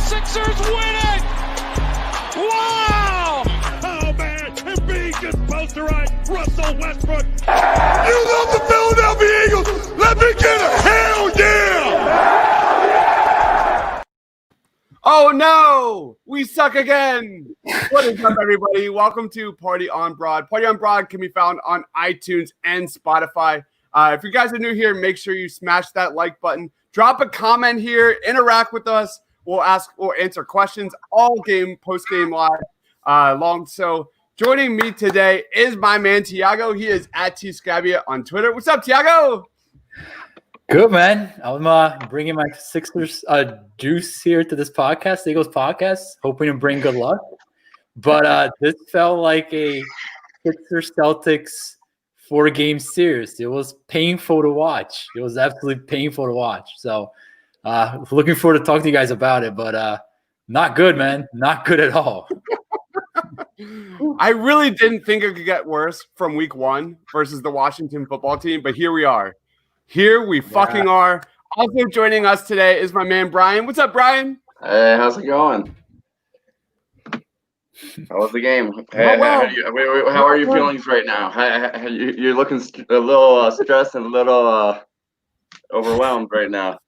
Sixers win it! Wow! Oh, man, Embiid just posterized Russell Westbrook. You love the Philadelphia Eagles! Let me get a hell yeah! Oh, no! We suck again! What is up, everybody? Welcome to Party on Broad. Party on Broad can be found on iTunes and Spotify. If you guys are new here, make sure you smash that like button. Drop a comment here. Interact with us. We'll ask or answer questions all game, post-game live long. So joining me today is my man, Tiago. He is at T-Scabia on Twitter. What's up, Tiago? Good, man. I'm bringing my Sixers juice here to this podcast, Eagles podcast, hoping to bring good luck. But this felt like a Sixers-Celtics 4-game series. It was painful to watch. It was absolutely painful to watch. So looking forward to talking to you guys about it, but not good, man. Not good at all. I really didn't think it could get worse from week one versus the Washington football team, but here we are. Here we fucking are. Also joining us today is my man, Brian. What's up, Brian? Hey, how's it going? How was the game? Hey, how are your feelings right now? You're looking a little stressed and a little overwhelmed right now.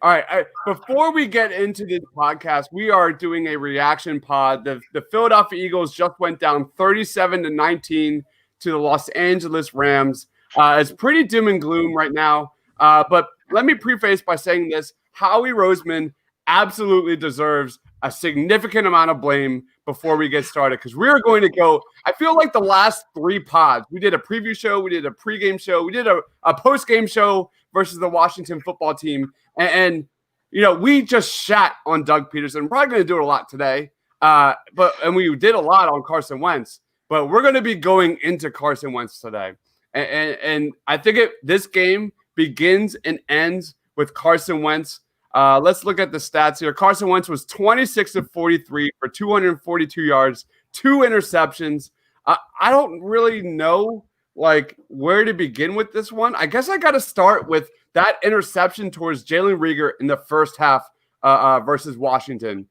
All right. Before we get into this podcast, we are doing a reaction pod. The Philadelphia Eagles just went down 37-19 to the Los Angeles Rams. It's pretty doom and gloom right now. But let me preface by saying this. Howie Roseman absolutely deserves a significant amount of blame before we get started, because we're going to go – I feel like the last 3 pods, we did a preview show, we did a pregame show, we did a post-game show versus the Washington football team. And you know, we just shat on Doug Peterson. We're probably going to do it a lot today. And we did a lot on Carson Wentz. But we're going to be going into Carson Wentz today. And I think this game begins and ends with Carson Wentz. Let's look at the stats here. Carson Wentz was 26 of 43 for 242 yards, 2 interceptions. I don't really know where to begin with this one. I guess I got to start with that interception towards Jalen Reagor in the first half versus Washington,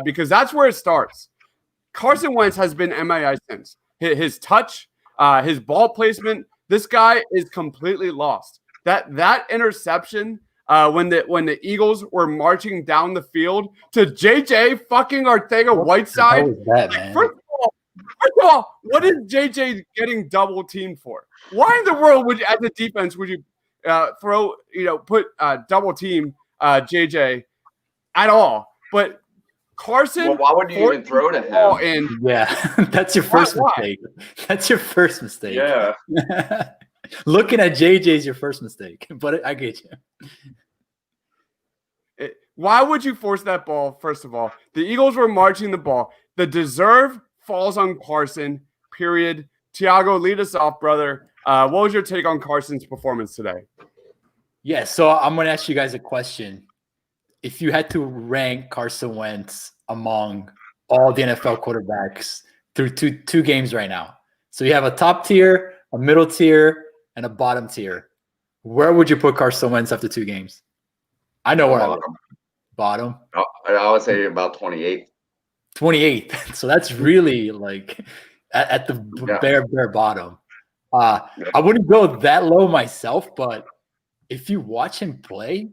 because that's where it starts. Carson Wentz has been MIA since. His touch, his ball placement, this guy is completely lost. That interception when the Eagles were marching down the field to JJ fucking Arcega-Whiteside. What was that, man? First of all, what is JJ getting double teamed for? Why in the world would you, as a defense, would you put double team JJ at all? But Carson, well, why would you even throw to him? Yeah, that's your first mistake. That's your first mistake. Yeah. Looking at JJ is your first mistake, but I get you. Why would you force that ball? First of all, the Eagles were marching the ball. The deserve falls on Carson, period. Tiago, lead us off, brother. What was your take on Carson's performance today? Yeah, so I'm going to ask you guys a question. If you had to rank Carson Wentz among all the NFL quarterbacks through two games right now, so you have a top tier, a middle tier, and a bottom tier, where would you put Carson Wentz after 2 games? I know where I would. Bottom? I would say about 28. 28. So that's really at the bare bottom. I wouldn't go that low myself, but if you watch him play,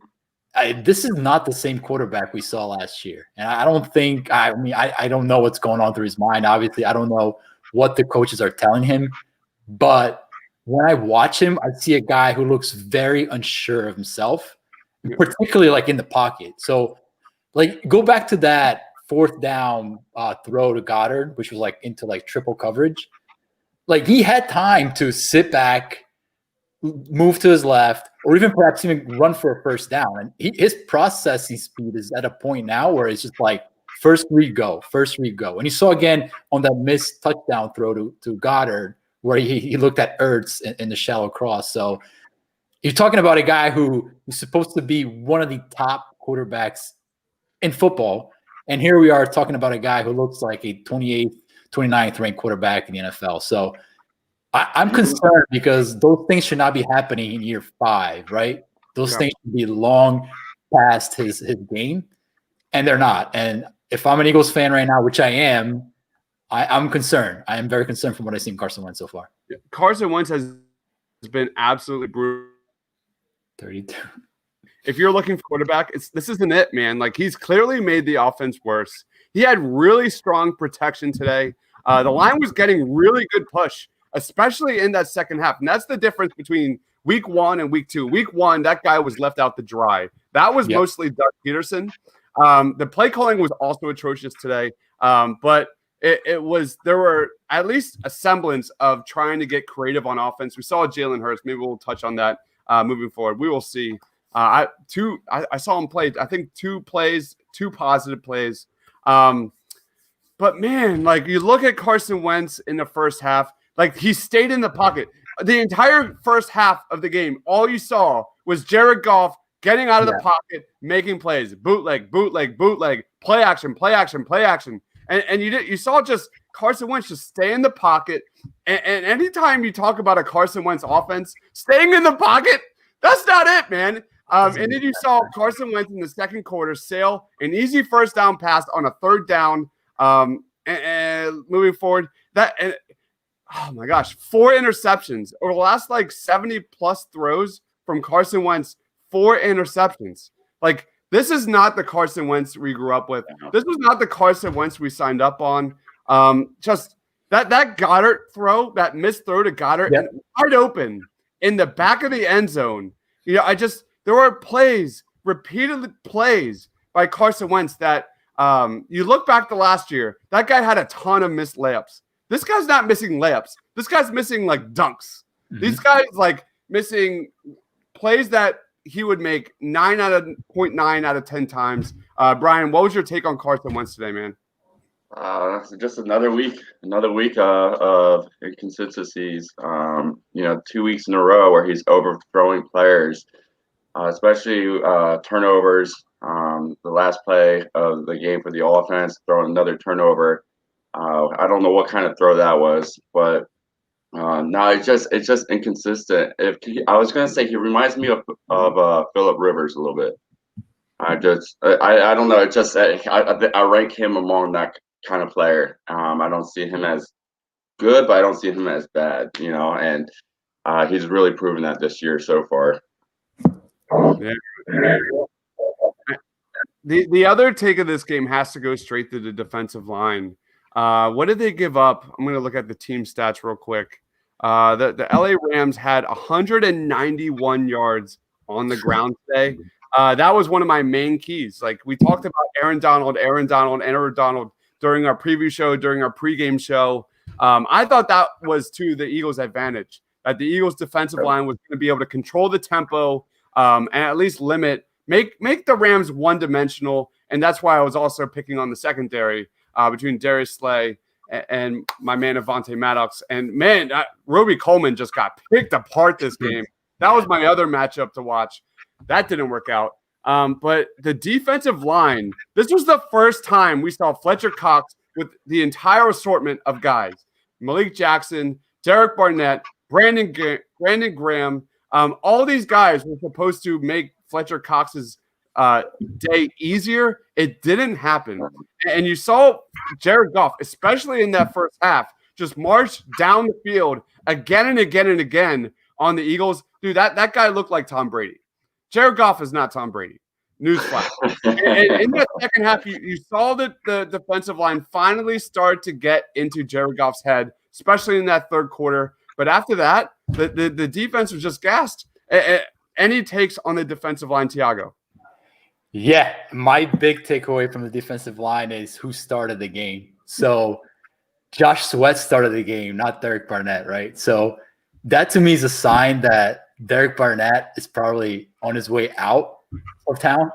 this is not the same quarterback we saw last year. And I don't think – I don't know what's going on through his mind. Obviously, I don't know what the coaches are telling him. But when I watch him, I see a guy who looks very unsure of himself, particularly in the pocket. So, go back to that 4th down throw to Goddard, which was into triple coverage. He had time to sit back, move to his left, or even perhaps even run for a first down. And his processing speed is at a point now where it's just first read go. And you saw again on that missed touchdown throw to Goddard where he looked at Ertz in the shallow cross. So you're talking about a guy who is supposed to be one of the top quarterbacks in football. And here we are talking about a guy who looks like a 28th, 29th ranked quarterback in the NFL. So I'm concerned because those things should not be happening in year 5, right? Those things should be long past his game, and they're not. And if I'm an Eagles fan right now, which I am, I'm concerned. I am very concerned from what I've seen Carson Wentz so far. Carson Wentz has been absolutely brutal. 32. If you're looking for quarterback, this isn't it, man. Like, he's clearly made the offense worse. He had really strong protection today. The line was getting really good push, especially in that second half. And that's the difference between week 1 and week 2. Week 1, that guy was left out to dry. That was mostly Doug Peterson. The play calling was also atrocious today. But there were at least a semblance of trying to get creative on offense. We saw Jalen Hurts. Maybe we'll touch on that moving forward. We will see. I saw him play, I think 2 positive plays. But man, like, you look at Carson Wentz in the first half, like, he stayed in the pocket. The entire first half of the game, all you saw was Jared Goff getting out of the pocket, making plays, bootleg, play action. And you saw just Carson Wentz just stay in the pocket. And anytime you talk about a Carson Wentz offense, staying in the pocket, that's not it, man. And then you saw Carson Wentz in the second quarter sail an easy first down pass on a third down. And moving forward, oh my gosh, 4 interceptions over the last 70 plus throws from Carson Wentz. 4 interceptions. Like, this is not the Carson Wentz we grew up with. This was not the Carson Wentz we signed up on. Just that Goddard throw, that missed throw to Goddard, wide open in the back of the end zone. There were repeated plays by Carson Wentz that you look back to last year, that guy had a ton of missed layups. This guy's not missing layups. This guy's missing dunks. These guys missing plays that he would make 9 out of 10 times. Brian, what was your take on Carson Wentz today, man? Just another week of inconsistencies. 2 weeks in a row where he's overthrowing players, especially turnovers. The last play of the game for the offense, throwing another turnover. I don't know what kind of throw that was, but no, it's just inconsistent. I was gonna say he reminds me of Phillip Rivers a little bit. I don't know. It's just I rank him among that kind of player. I don't see him as good, but I don't see him as bad. And he's really proven that this year so far. Yeah. The other take of this game has to go straight to the defensive line. What did they give up? I'm going to look at the team stats real quick. The LA Rams had 191 yards on the ground today. That was one of my main keys. Like, we talked about Aaron Donald during our preview show, during our pregame show. I thought that was to the Eagles' advantage, that the Eagles' defensive line was going to be able to control the tempo and at least make the Rams one-dimensional. And that's why I was also picking on the secondary between Darius Slay and my man Avonte Maddox. And man, Roby Coleman just got picked apart this game. That was my other matchup to watch. That didn't work out. But the defensive line, this was the first time we saw Fletcher Cox with the entire assortment of guys. Malik Jackson, Derek Barnett, Brandon Graham. All these guys were supposed to make Fletcher Cox's day easier. It didn't happen. And you saw Jared Goff, especially in that first half, just march down the field again and again and again on the Eagles. Dude, that guy looked like Tom Brady. Jared Goff is not Tom Brady. Newsflash. And in that second half, you saw that the defensive line finally start to get into Jared Goff's head, especially in that third quarter. But after that, the defense was just gassed. Any takes on the defensive line, Tiago? Yeah, my big takeaway from the defensive line is who started the game. So Josh Sweat started the game, not Derek Barnett, right? So that to me is a sign that Derek Barnett is probably on his way out of town,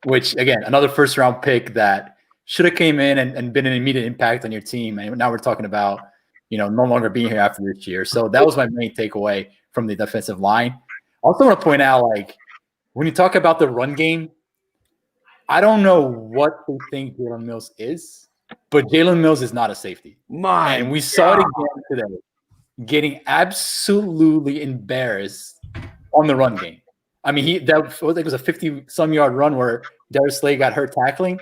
which, again, another first-round pick that should have came in and been an immediate impact on your team. And now we're talking about, no longer being here after this year. So that was my main takeaway from the defensive line. I also want to point out, when you talk about the run game, I don't know what they think Jalen Mills is, but Jalen Mills is not a safety. And we saw it again today, getting absolutely embarrassed on the run game. I mean, that was a 50-some yard run where Darius Slay got hurt tackling.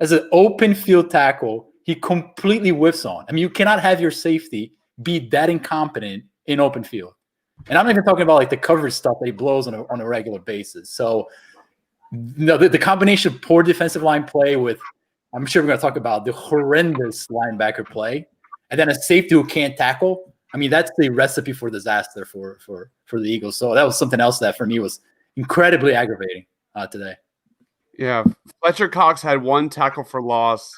As an open field tackle, he completely whiffs on. I mean, you cannot have your safety be that incompetent in open field. And I'm not even talking about like the coverage stuff that he blows on a regular basis. So no, the combination of poor defensive line play with, I'm sure we're going to talk about the horrendous linebacker play, and then a safety who can't tackle. I mean, that's the recipe for disaster for the Eagles. So that was something else that for me was incredibly aggravating today. Yeah, Fletcher Cox had 1 tackle for loss.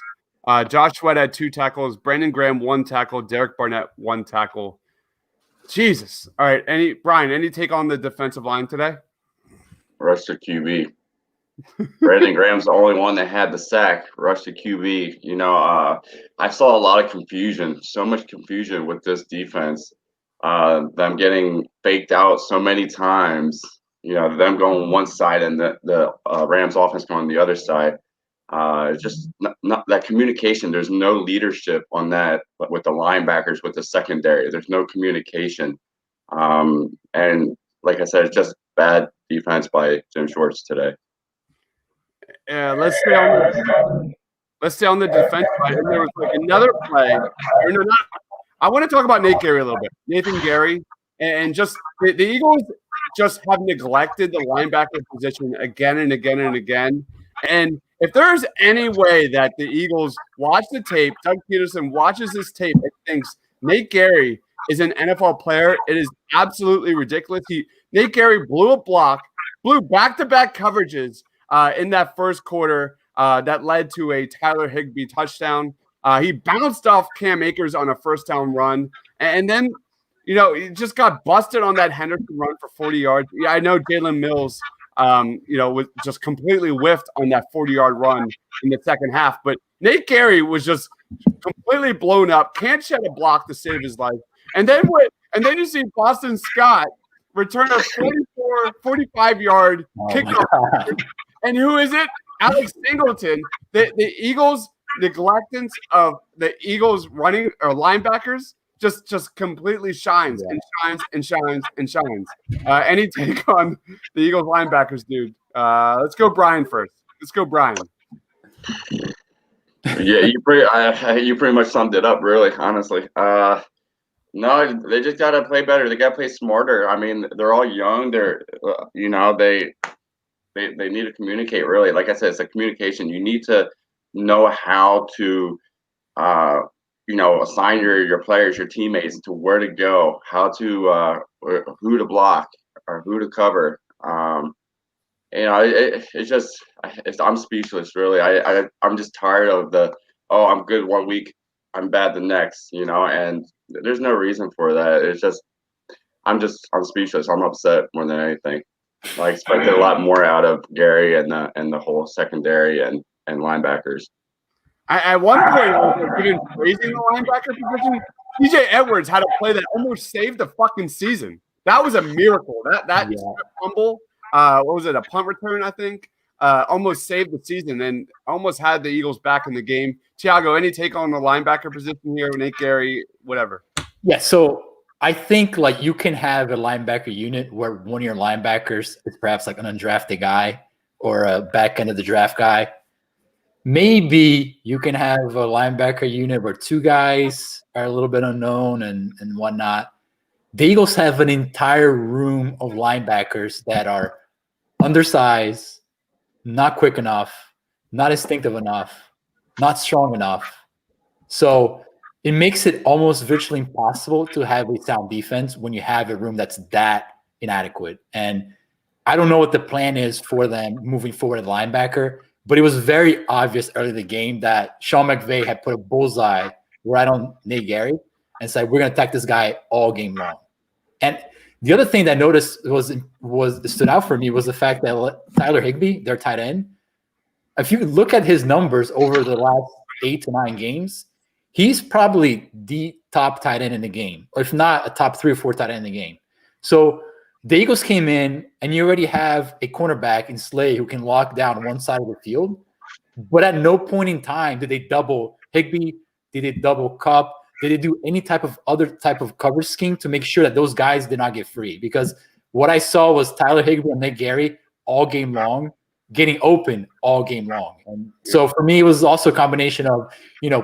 Josh Sweat had 2 tackles. Brandon Graham 1 tackle. Derek Barnett 1 tackle. Jesus. All right, Brian, any take on the defensive line today? Rush to QB. Brandon Graham's the only one that had the sack. Rush to QB. You know, I saw a lot of confusion, so much confusion with this defense. Them getting faked out so many times. You know, them going one side and the Rams offense going the other side. Just not that communication. There's no leadership on that with the linebackers, with the secondary. There's no communication. And like I said, it's just bad defense by Jim Schwartz today. Yeah, let's stay on the defense side. And there was like another play. I want to talk about Nate Gary a little bit. Nathan Gary, and just the Eagles just have neglected the linebacker position again and again and again. And if there's any way that the Eagles watch the tape, Doug Peterson watches this tape and thinks Nate Gary is an NFL player, it is absolutely ridiculous. Nate Gary blew back-to-back coverages in that first quarter that led to a Tyler Higbee touchdown. He bounced off Cam Akers on a first down run. And then, you know, he just got busted on that Henderson run for 40 yards. Yeah, I know Jalen Mills, you know, was just completely whiffed on that 40-yard run in the second half. But Nate Gary was just completely blown up, can't shed a block to save his life. And then you see Boston Scott return a 45-yard kickoff. And who is it? Alex Singleton. The Eagles' neglectance of the Eagles running or linebackers just completely shines and shines and shines and shines. Any take on the Eagles linebackers, dude? Let's go Brian first. Let's go Brian. Yeah, you pretty much summed it up, really, honestly. No, they just got to play better. They got to play smarter. I mean, they're all young. They're, you know, they need to communicate, really. Like I said, it's a communication. You need to know how to, you know, assign your players, your teammates to where to go, how to, who to block or who to cover. You know, I'm speechless, really. I'm just tired of I'm good one week, I'm bad the next, you know, and there's no reason for that. It's just, I'm speechless. I'm upset more than anything. I expected a lot more out of Gary and the whole secondary and linebackers. At one point, I was even praising the linebacker position. TJ Edwards had a play that almost saved the fucking season. That was a miracle. That fumble, what was it, a punt return, I think, almost saved the season and almost had the Eagles back in the game. Thiago, any take on the linebacker position here? Nate Gary, whatever. Yeah, so I think like you can have a linebacker unit where one of your linebackers is perhaps like an undrafted guy or a back end of the draft guy. Maybe you can have a linebacker unit where 2 guys are a little bit unknown and whatnot. The Eagles have an entire room of linebackers that are undersized, not quick enough, not instinctive enough, not strong enough. So it makes it almost virtually impossible to have a sound defense when you have a room that's that inadequate. And I don't know what the plan is for them moving forward at linebacker, but it was very obvious early in the game that Sean McVay had put a bullseye right on Nate Gary and said, we're going to attack this guy all game long. And the other thing that I noticed stood out for me was the fact that Tyler Higbee, their tight end, if you look at his numbers over the last 8 to 9 games, he's probably the top tight end in the game, or if not a top 3 or 4 tight end in the game. So the Eagles came in and you already have a cornerback in Slay who can lock down one side of the field. But at no point in time did they double Higbee. Did they double Cup? Did they do any other type of coverage scheme to make sure that those guys did not get free? Because what I saw was Tyler Higbee and Nick Gary all game long, getting open all game long. And so for me, it was also a combination of,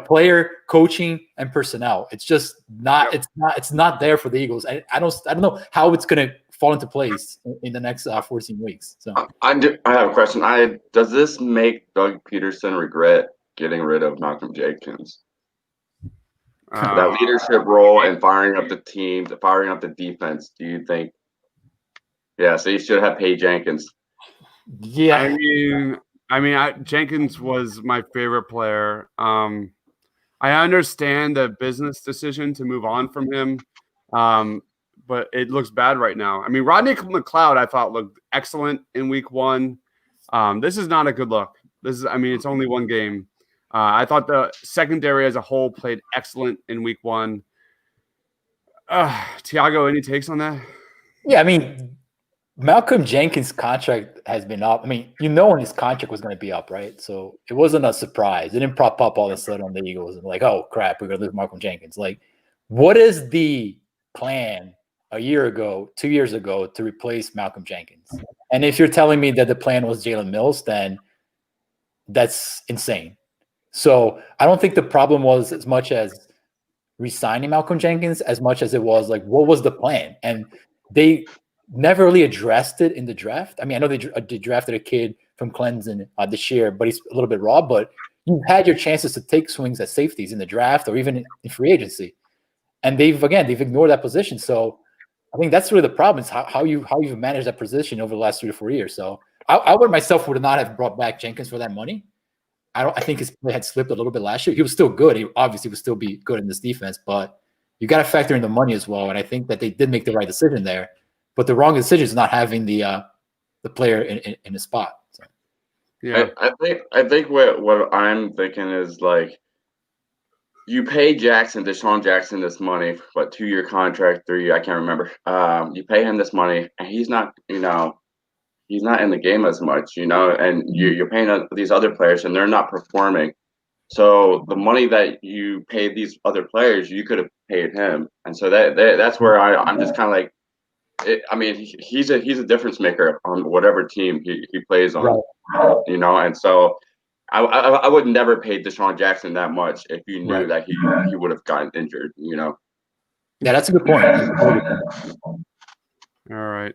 player, coaching, and personnel. It's just not, it's not there for the Eagles. I don't know how it's going to fall into place in the next 14 weeks. So I have a question. Does this make Doug Peterson regret getting rid of Malcolm Jenkins? That leadership role and firing up the team, firing up the defense. Do you think? Yeah, so you should have paid Jenkins. Yeah, I mean, Jenkins was my favorite player. I understand the business decision to move on from him, but it looks bad right now. I mean, Rodney McLeod, I thought looked excellent in week 1. This is not a good look. It's only one game. I thought the secondary as a whole played excellent in week 1. Tiago, any takes on that? Yeah, I mean, Malcolm Jenkins' contract has been up. I mean, when his contract was going to be up, right? So it wasn't a surprise. It didn't prop up all of a sudden on the Eagles and like, oh, crap, we're going to lose Malcolm Jenkins. Like, what is the plan a year ago, 2 years ago, to replace Malcolm Jenkins? And if you're telling me that the plan was Jalen Mills, then that's insane. So I don't think the problem was as much as re-signing Malcolm Jenkins as much as it was like, what was the plan? And they never really addressed it in the draft. I mean, I know they drafted a kid from Clemson this year, but he's a little bit raw. But you had your chances to take swings at safeties in the draft or even in free agency, and they've ignored that position. So I think that's really the problem is how you've managed that position over the last 3 to 4 years. So I would not have brought back Jenkins for that money. I think his play had slipped a little bit last year. He was still good. He obviously would still be good in this defense, but you got to factor in the money as well. And I think that they did make the right decision there. But the wrong decision is not having the player in a spot. So. Yeah, I think what I'm thinking is like you pay Deshaun Jackson this money, 2-year contract, 3 year, I can't remember. You pay him this money, and he's not he's not in the game as much, and you're paying these other players, and they're not performing. So the money that you pay these other players, you could have paid him, and so that's where I'm just kind of like. He's a difference maker on whatever team he plays on, right. And so I would never pay Deshaun Jackson that much if you knew that he would have gotten injured, Yeah, that's a good point. All right.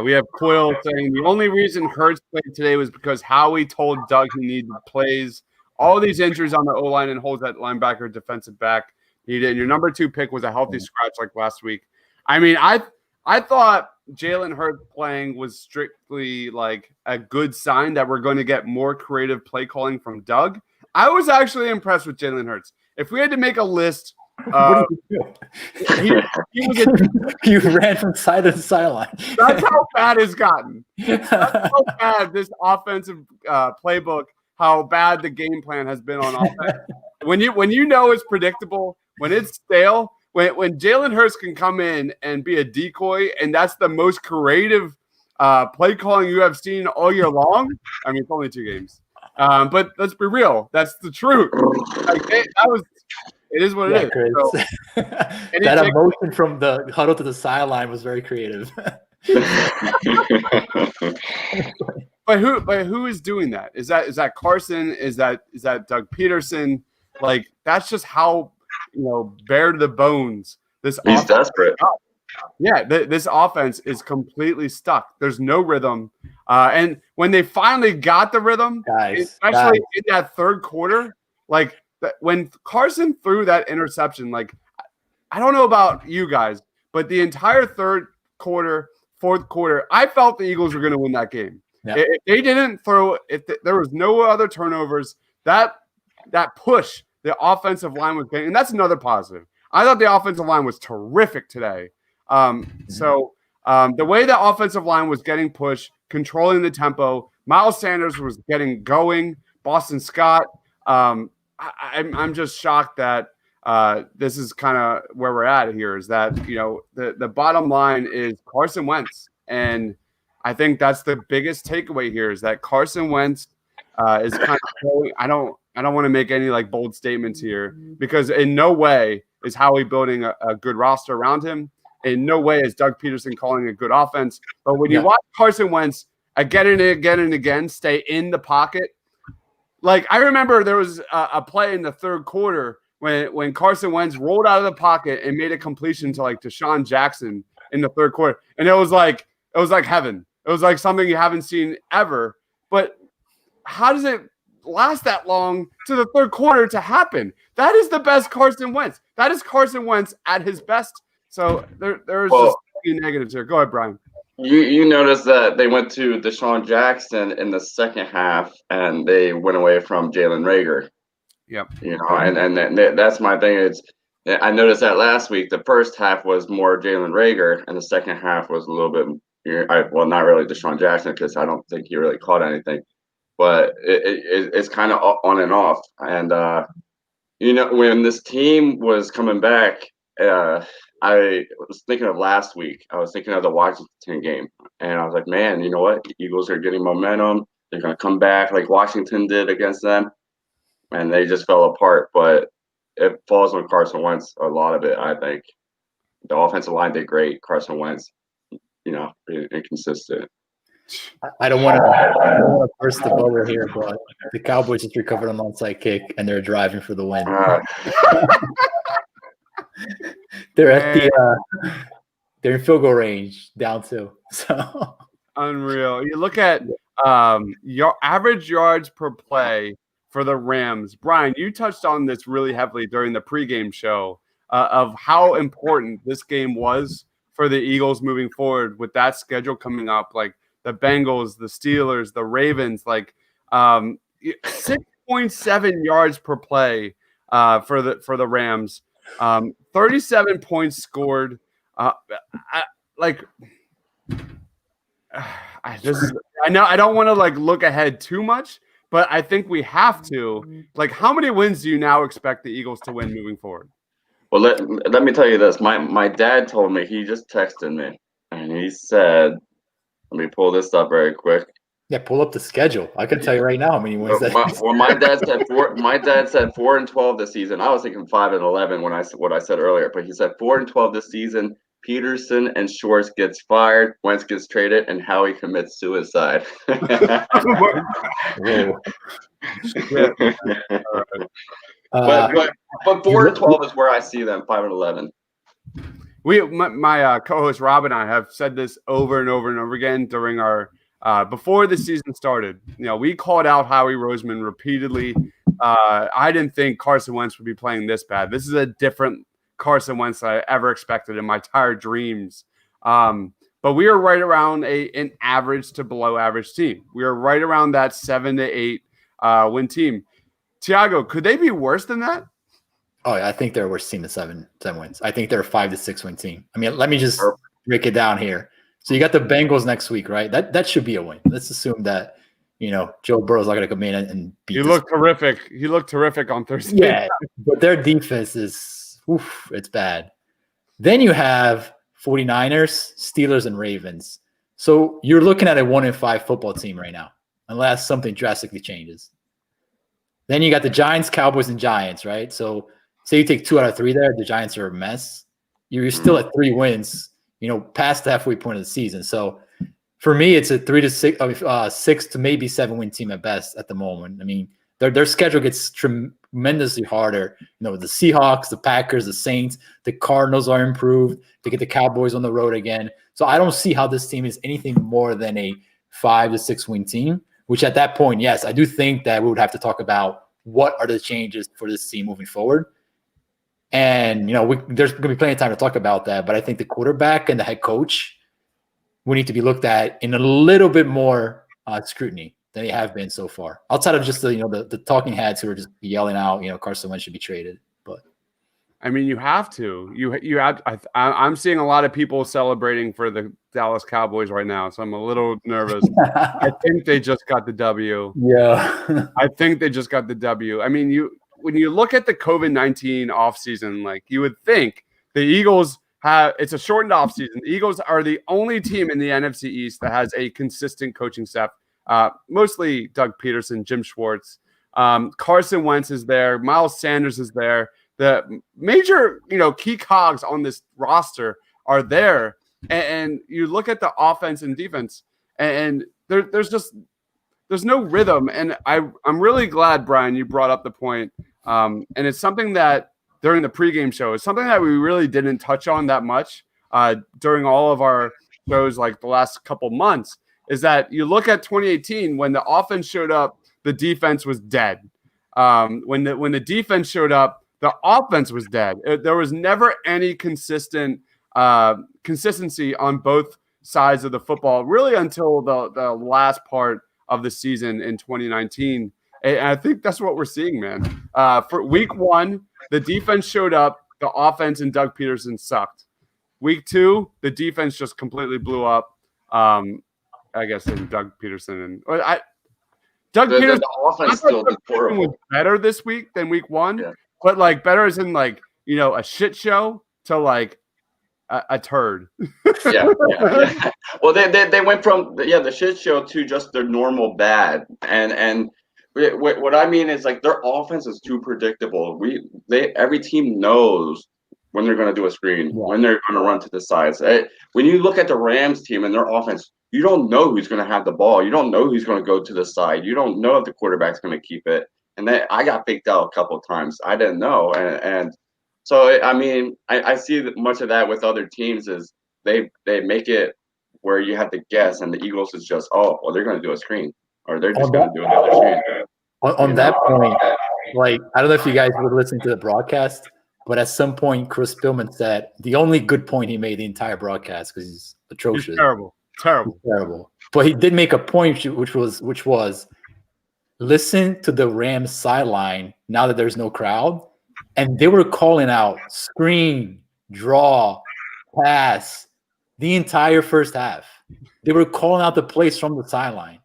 We have Coyle saying the only reason Hurts played today was because Howie told Doug he needed plays. All these injuries on the O-line and holds at linebacker, defensive back. And your number 2 pick was a healthy scratch like last week. I thought Jalen Hurts playing was strictly like a good sign that we're going to get more creative play calling from Doug. I was actually impressed with Jalen Hurts. If we had to make a list, what did you do? You ran from side to sideline. That's how bad it's gotten. That's how bad this offensive playbook, how bad the game plan has been on offense. When you know it's predictable, when it's stale. When Jalen Hurts can come in and be a decoy, and that's the most creative play calling you have seen all year long. I mean, it's only 2 games, but let's be real. That's the truth. It is what it is. So, that emotion from the huddle to the sideline was very creative. But who is doing that? Is that Carson? Is that Doug Peterson? Like that's just how. Bare to the bones. He's desperate. Yeah, this offense is completely stuck. There's no rhythm. And when they finally got the rhythm, especially in that third quarter, like when Carson threw that interception, like I don't know about you guys, but the entire third quarter, fourth quarter, I felt the Eagles were going to win that game. Yeah. If they didn't throw, there was no other turnovers, that push the offensive line was getting, and that's another positive. I thought the offensive line was terrific today. So the way the offensive line was getting pushed, controlling the tempo, Miles Sanders was getting going, Boston Scott. I'm just shocked that this is kind of where we're at here is that, the bottom line is Carson Wentz. And I think that's the biggest takeaway here is that Carson Wentz is kind of I don't want to make any like bold statements here because in no way is Howie building a good roster around him. In no way is Doug Peterson calling a good offense. But when you watch Carson Wentz again and again stay in the pocket, like I remember there was a play in the third quarter when Carson Wentz rolled out of the pocket and made a completion to like Deshaun Jackson in the third quarter, and it was like heaven. It was like something you haven't seen ever. But how does it last that long to the third quarter to happen? That is the best Carson Wentz. That is Carson Wentz at his best. So there's just a few negatives here. Go ahead, Brian. You noticed that they went to Deshaun Jackson in the second half, and they went away from Jalen Reagor. Yep. You know, and that's my thing. I noticed that last week. The first half was more Jalen Reagor, and the second half was a little bit. Well, not really Deshaun Jackson because I don't think he really caught anything, but it's kind of on and off. And you know, when this team was coming back, I was thinking of last week. I was thinking of the Washington game, and I was like, man, you know what? The Eagles are getting momentum. They're going to come back like Washington did against them, and they just fell apart. But it falls on Carson Wentz, a lot of it, I think. The offensive line did great. Carson Wentz, you know, inconsistent. I don't want to burst the bubble here, but the Cowboys just recovered an onside kick, and they're driving for the win. They're at they're in field goal range, down 2. So unreal. You look at your average yards per play for the Rams. Brian, you touched on this really heavily during the pregame show of how important this game was for the Eagles moving forward with that schedule coming up, like the Bengals, the Steelers, the Ravens, like 6.7 yards per play for the Rams. 37 points scored. I know I don't want to like look ahead too much, but I think we have to. Like, how many wins do you now expect the Eagles to win moving forward? Well, let me tell you this. My dad told me, he just texted me, and he said, let me pull this up very quick. Yeah, pull up the schedule. I can tell you right now how many wins that is. Well, my dad said 4-12 this season. I was thinking 5-11 when what I said earlier, but he said 4-12 this season. Peterson and Schwartz gets fired, Wentz gets traded, and Howie commits suicide. But 4-12 is where I see them. 5-11. My co-host Rob and I have said this over and over and over again during our before the season started. You know, we called out Howie Roseman repeatedly. I didn't think Carson Wentz would be playing this bad. This is a different Carson Wentz I ever expected in my entire dreams. But we are right around an average to below average team. We are right around that 7 to 8 win team. Tiago, could they be worse than that? Oh, I think they're a worse team than 7 wins. I think they're a 5 to 6 win team. I mean, let me just break it down here. So you got the Bengals next week, right? That should be a win. Let's assume that, you know, Joe Burrow's not going to come in and beat. He looked terrific. He looked terrific on Thursday. Yeah, but their defense is, it's bad. Then you have 49ers, Steelers, and Ravens. So you're looking at a 1-5 football team right now, unless something drastically changes. Then you got the Giants, Cowboys, and Giants, right? So say you take 2 out of 3 there, the Giants are a mess. You're still at 3 wins, you know, past the halfway point of the season. So for me, it's a 3 to 6 to maybe 7 win team at best at the moment. I mean, their schedule gets tremendously harder. You know, the Seahawks, the Packers, the Saints, the Cardinals are improved. They get the Cowboys on the road again. So I don't see how this team is anything more than a 5 to 6 win team, which at that point, yes, I do think that we would have to talk about what are the changes for this team moving forward. And, you know, there's going to be plenty of time to talk about that. But I think the quarterback and the head coach will need to be looked at in a little bit more scrutiny than they have been so far. Outside of just the talking heads who are just yelling out, you know, Carson Wentz should be traded. But I mean, you have to. You have. I'm seeing a lot of people celebrating for the Dallas Cowboys right now, so I'm a little nervous. I think they just got the W. Yeah, I think they just got the W. I mean, when you look at the COVID-19 offseason, like you would think the Eagles it's a shortened offseason. The Eagles are the only team in the NFC East that has a consistent coaching staff mostly Doug Peterson, Jim Schwartz. Carson Wentz is there. Miles Sanders is there. The major, key cogs on this roster are there. And you look at the offense and defense, and there's no rhythm. And I'm really glad, Brian, you brought up the point. And it's something that during the pregame show, it's something that we really didn't touch on that much during all of our shows like the last couple months, is that you look at 2018 when the offense showed up, the defense was dead. When the defense showed up, the offense was dead. There was never any consistency on both sides of the football, really until the last part of the season in 2019. And I think that's what we're seeing, man. For week 1, the defense showed up, the offense and Doug Peterson sucked. Week 2, the defense just completely blew up. I guess in Doug Peterson The offense still did horrible. Was better this week than week 1, yeah. But like better as in like a shit show to like a turd. yeah. Well, they went from the shit show to just their normal bad, and what I mean is like their offense is too predictable. Every team knows when they're going to do a screen, when they're going to run to the sides. When you look at the Rams team and their offense, you don't know who's going to have the ball. You don't know who's going to go to the side. You don't know if the quarterback's going to keep it. And I got faked out a couple of times. I didn't know. And so, I mean, I see much of that with other teams is they make it where you have to guess, and the Eagles is just, they're going to do a screen, or they're just going to do another screen. On that point, like, I don't know if you guys were listening to the broadcast, but at some point, Chris Pillman said the only good point he made the entire broadcast, because he's atrocious. He's terrible. But he did make a point, which was listen to the Rams sideline now that there's no crowd, and they were calling out screen, draw, pass the entire first half. They were calling out the plays from the sideline,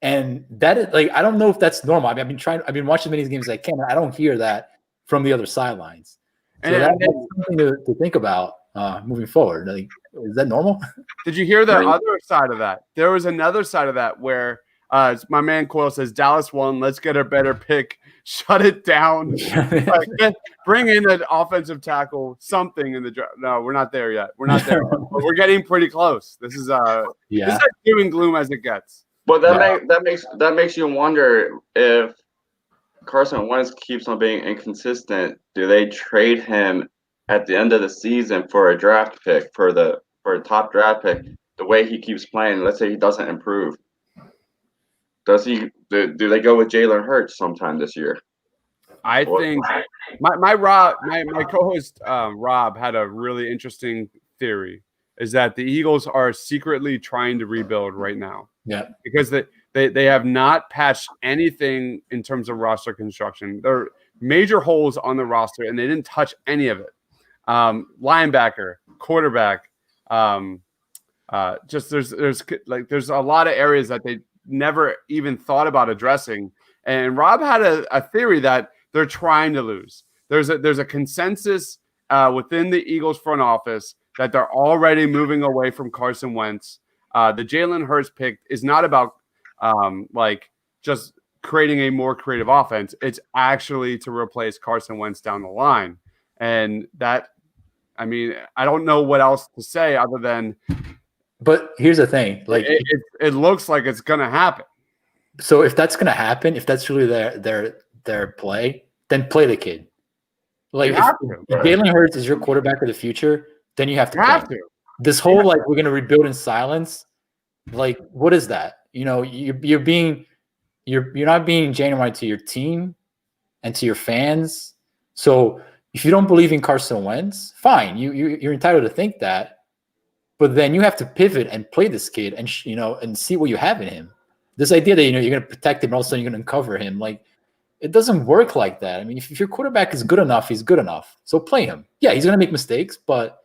and that is like, I don't know if that's normal. I mean, I've been watching as many games as I can. I don't hear that from the other sidelines. So that's something to think about moving forward. Like, is that normal? Did you hear the other side of that? There was another side of that where my man Coyle says, Dallas won. Let's get a better pick. Shut it down. Bring in an offensive tackle, something in the draft. No, we're not there yet. We're not there. But we're getting pretty close. This is this is as doom and gloom as it gets. But that makes you wonder if Carson Wentz keeps on being inconsistent. Do they trade him at the end of the season for a draft pick, for a top draft pick? The way he keeps playing, let's say he doesn't improve. Do they go with Jalen Hurts sometime this year? I think my co-host Rob had a really interesting theory, is that the Eagles are secretly trying to rebuild right now. Yeah, because they have not patched anything in terms of roster construction. There are major holes on the roster, and they didn't touch any of it. Linebacker, quarterback, just there's a lot of areas that they never even thought about addressing. And Rob had a theory that they're trying to lose. There's a consensus within the Eagles front office that they're already moving away from Carson Wentz. The Jalen Hurts pick is not about just creating a more creative offense. It's actually to replace Carson Wentz down the line. And that, I mean, I don't know what else to say other than. But here's the thing, like it looks like it's gonna happen. So if that's gonna happen, if that's really their play, then play the kid. Like if Jalen Hurts is your quarterback of the future, then you have to. This whole like we're gonna rebuild in silence, like what is that? You know, you're not being genuine to your team and to your fans. So if you don't believe in Carson Wentz, fine, you're entitled to think that. But then you have to pivot and play this kid and and see what you have in him. This idea that you're going to protect him and all of a sudden you're going to uncover him, like it doesn't work like that. I mean, if your quarterback is good enough, he's good enough. So play him. Yeah, he's going to make mistakes, but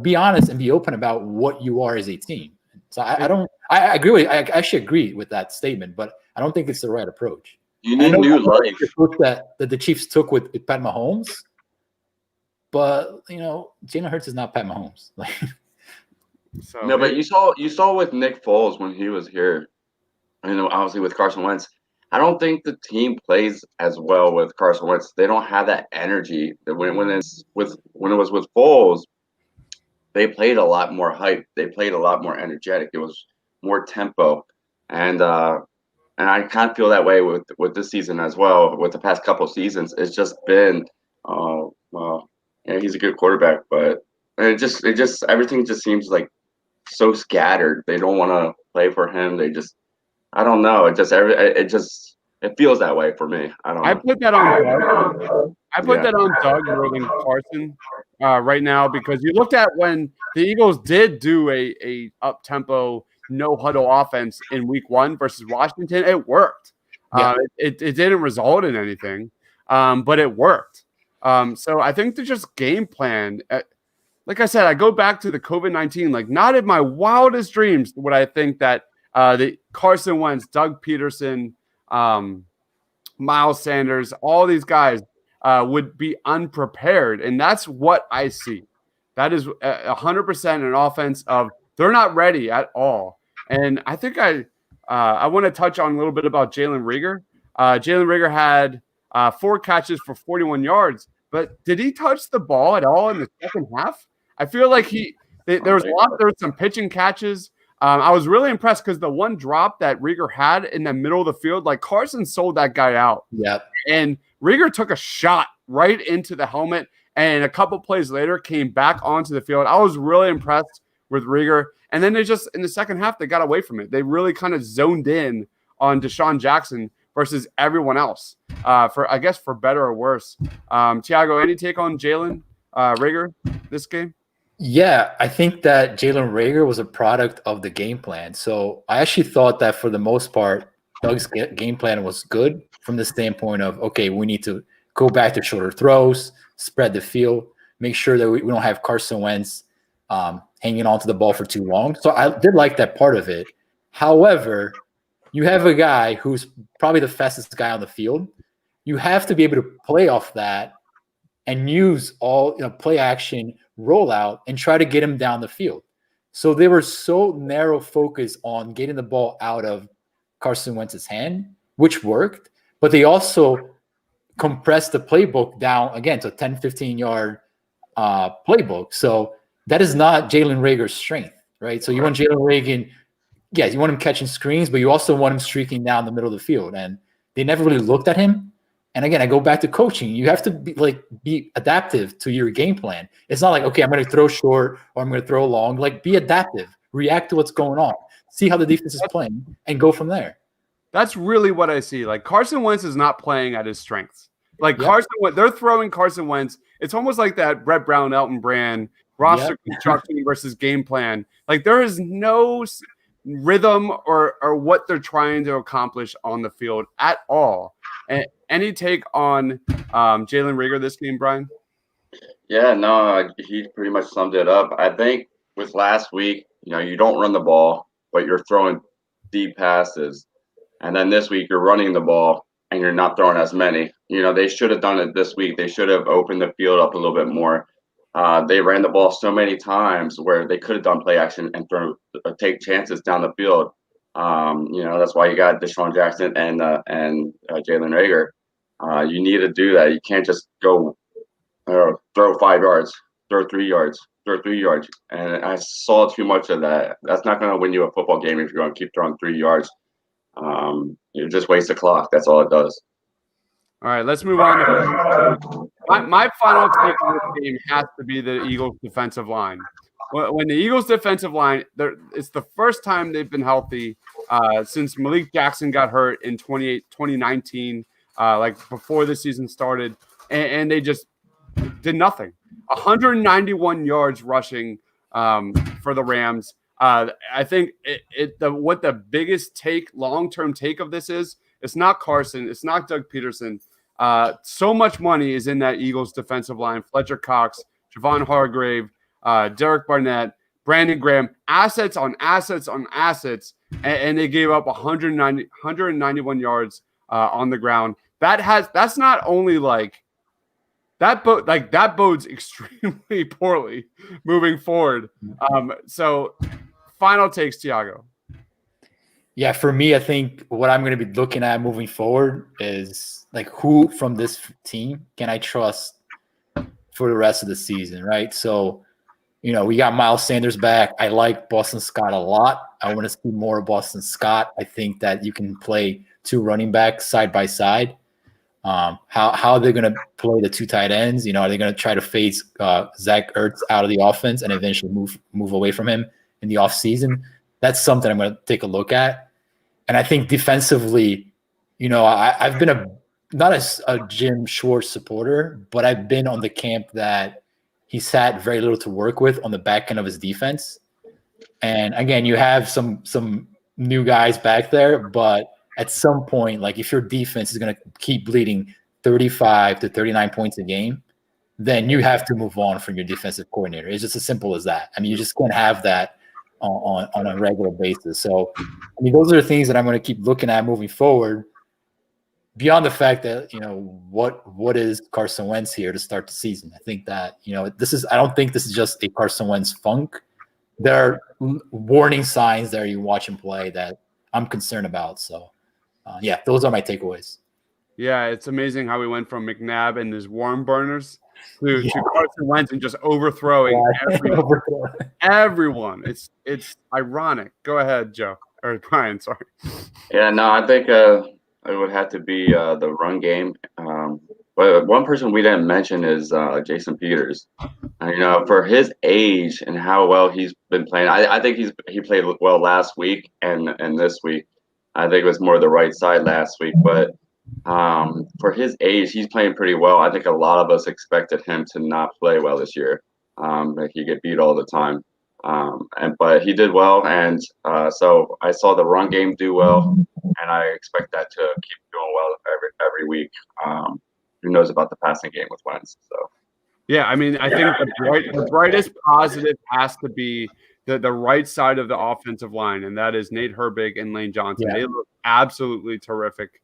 be honest and be open about what you are as a team. So I agree with. I actually agree with that statement, but I don't think it's the right approach. You need new life. The approach that the Chiefs took with Pat Mahomes, but Jalen Hurts is not Pat Mahomes. No, but you saw with Nick Foles when he was here. and obviously with Carson Wentz, I don't think the team plays as well with Carson Wentz. They don't have that energy. When it was with Foles, they played a lot more hype. They played a lot more energetic. It was more tempo, and I kind of feel that way with this season as well. With the past couple of seasons, it's just been, well, yeah, he's a good quarterback, but it just everything just seems like so scattered. They don't want to play for him. They just, I don't know. It feels that way for me. I don't I know. put that on Doug. I put Yeah. that on Doug more than Carson right now, because you looked at when the Eagles did do a up tempo no huddle offense in week 1 versus Washington. It worked. Yeah. It didn't result in anything, but it worked. So I think they just game plan. Like I said, I go back to the COVID-19. Like, not in my wildest dreams would I think that the Carson Wentz, Doug Peterson, Miles Sanders, all these guys would be unprepared. And that's what I see. That is 100% an offense of they're not ready at all. And I think I want to touch on a little bit about Jalen Reagor. Jalen Reagor had 4 catches for 41 yards, but did he touch the ball at all in the second half? I feel like there was some pitching catches. I was really impressed because the one drop that Reagor had in the middle of the field, like Carson sold that guy out. Yep. And Reagor took a shot right into the helmet, and a couple plays later came back onto the field. I was really impressed with Reagor. And then they just, in the second half, they got away from it. They really kind of zoned in on Deshaun Jackson versus everyone else, I guess for better or worse. Tiago, any take on Jalen Reagor this game? Yeah, I think that Jalen Reagor was a product of the game plan. So I actually thought that for the most part, Doug's game plan was good from the standpoint of, okay, we need to go back to shorter throws, spread the field, make sure that we don't have Carson Wentz hanging on to the ball for too long. So I did like that part of it. However, you have a guy who's probably the fastest guy on the field. You have to be able to play off that and use all play action, rollout, and try to get him down the field. So they were so narrow focused on getting the ball out of Carson Wentz's hand, which worked, but they also compressed the playbook down again to 10, 15-yard playbook. So that is not Jalen Reagor's strength, right? So you want Jalen Reagor, yes, you want him catching screens, but you also want him streaking down the middle of the field. And they never really looked at him. And again, I go back to coaching. You have to be adaptive to your game plan. It's not like, okay, I'm going to throw short or I'm going to throw long. Like, be adaptive, react to what's going on, see how the defense is playing, and go from there. That's really what I see. Like, Carson Wentz is not playing at his strengths. Like, they're throwing Carson Wentz. It's almost like that Brett Brown, Elton Brand roster construction versus game plan. Like, there is no rhythm or what they're trying to accomplish on the field at all. And any take on Jalen Reagor this game, Brian? Yeah, no, he pretty much summed it up. I think with last week, you don't run the ball, but you're throwing deep passes. And then this week, you're running the ball and you're not throwing as many. They should have done it this week. They should have opened the field up a little bit more. They ran the ball so many times where they could have done play action and take chances down the field. That's why you got Deshaun Jackson and Jalen Reagor. You need to do that. You can't just go throw 5 yards, throw 3 yards, throw 3 yards. And I saw too much of that. That's not going to win you a football game if you're going to keep throwing 3 yards. You just waste the clock. That's all it does. All right, let's move on. My final take on this game has to be the Eagles' defensive line. When the Eagles' defensive line, it's the first time they've been healthy since Malik Jackson got hurt in 2019, like before the season started, and they just did nothing. 191 yards rushing for the Rams. I think what the biggest long-term take of this is, it's not Carson, it's not Doug Peterson. So much money is in that Eagles defensive line. Fletcher Cox, Javon Hargrave, Derek Barnett, Brandon Graham, assets on assets on assets, and they gave up 191 yards on the ground. That's not only that bodes extremely poorly moving forward. So final takes, Tiago. Yeah, for me, I think what I'm going to be looking at moving forward is like who from this team can I trust for the rest of the season, right? So, we got Miles Sanders back. I like Boston Scott a lot. I want to see more of Boston Scott. I think that you can play two running backs side by side. How they're going to play the two tight ends? Are they going to try to phase Zach Ertz out of the offense and eventually move away from him in the offseason? That's something I'm going to take a look at. And I think defensively, I've been not a Jim Schwartz supporter, but I've been on the camp that he's had very little to work with on the back end of his defense. And again, you have some new guys back there, but at some point, like if your defense is going to keep bleeding 35 to 39 points a game, then you have to move on from your defensive coordinator. It's just as simple as that. I mean, you just can't have that on a regular basis. So, I mean, those are the things that I'm going to keep looking at moving forward. Beyond the fact that, what is Carson Wentz here to start the season? I think that, I don't think this is just a Carson Wentz funk. There are warning signs there you watch him play that I'm concerned about. So, those are my takeaways. Yeah, it's amazing how we went from McNabb and his worm burners to Carson Wentz and just overthrowing everyone. It's ironic. Go ahead, Joe. Or Brian, sorry. Yeah, no, I think it would have to be the run game. But one person we didn't mention is Jason Peters. For his age and how well he's been playing, I think he played well last week and this week. I think it was more the right side last week, but for his age, he's playing pretty well. I think a lot of us expected him to not play well this year. Like he get beat all the time. But he did well, and so I saw the run game do well, and I expect that to keep doing well every week. Who knows about the passing game with Wentz? So yeah, I mean, I think the brightest positive has to be the right side of the offensive line, and that is Nate Herbig and Lane Johnson. Yeah. They look absolutely terrific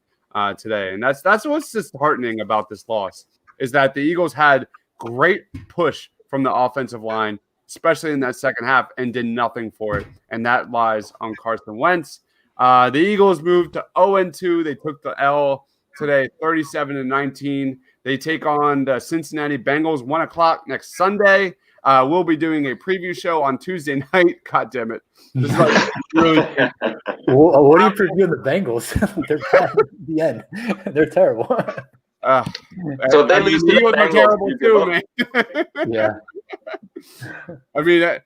today, and that's what's disheartening about this loss is that the Eagles had great push from the offensive line, especially in that second half, and did nothing for it. And that lies on Carson Wentz. The Eagles moved to 0-2. They took the L today, 37-19. They take on the Cincinnati Bengals, 1 o'clock next Sunday. We'll be doing a preview show on Tuesday night. God damn it. This is like really what are you previewing the Bengals? They're bad at the end. They're terrible. So they lose to the Bengals. Terrible too, man. Yeah. I mean,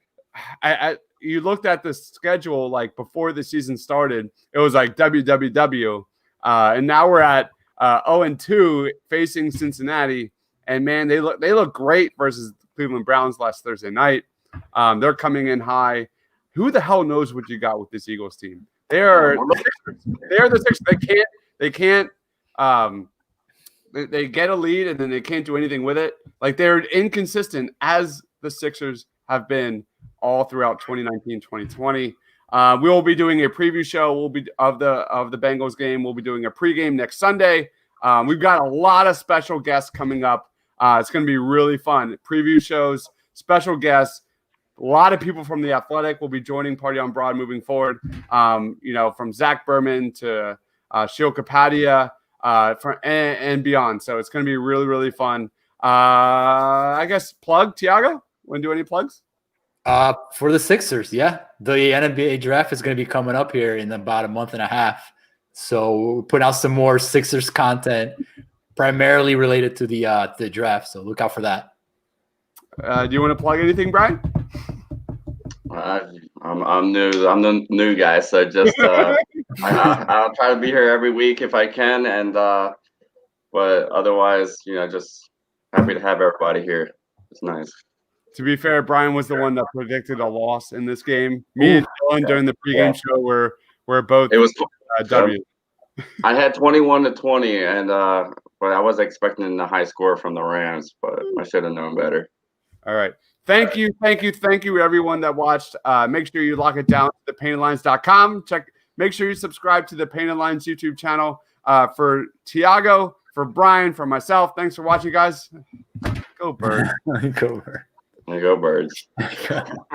you looked at the schedule like before the season started. It was like WWW, and now we're at 0-2 facing Cincinnati. And man, they look great versus the Cleveland Browns last Thursday night. They're coming in high. Who the hell knows what you got with this Eagles team? They're the Sixers. They can't. They get a lead and then they can't do anything with it. Like they're inconsistent as the Sixers have been all throughout 2019, 2020. We will be doing a preview show. We'll be of the Bengals game. We'll be doing a pregame next Sunday. We've got a lot of special guests coming up. It's going to be really fun. Preview shows, special guests. A lot of people from The Athletic will be joining Party on Broad moving forward. From Zach Berman to Shil Kapadia and beyond. So it's going to be really, really fun. I guess plug, Tiago? Want to do any plugs? For the Sixers, yeah. The NBA draft is going to be coming up here in about a month and a half. So we'll put out some more Sixers content, primarily related to the draft. So look out for that. Do you want to plug anything, Brian? I'm new. I'm the new guy, so just I'll try to be here every week if I can, and but otherwise, just happy to have everybody here. It's nice. To be fair, Brian was the one that predicted a loss in this game. Me and Dylan during the pregame show were both. It was W. I had 21-20, and but I was expecting the high score from the Rams, but I should have known better. All right. Thank you, everyone that watched. Make sure you lock it down to thepaintedlines.com. Make sure you subscribe to the Painted Lines YouTube channel. For Tiago, for Brian, for myself, thanks for watching, guys. Go Birds. Go Birds. Go Birds.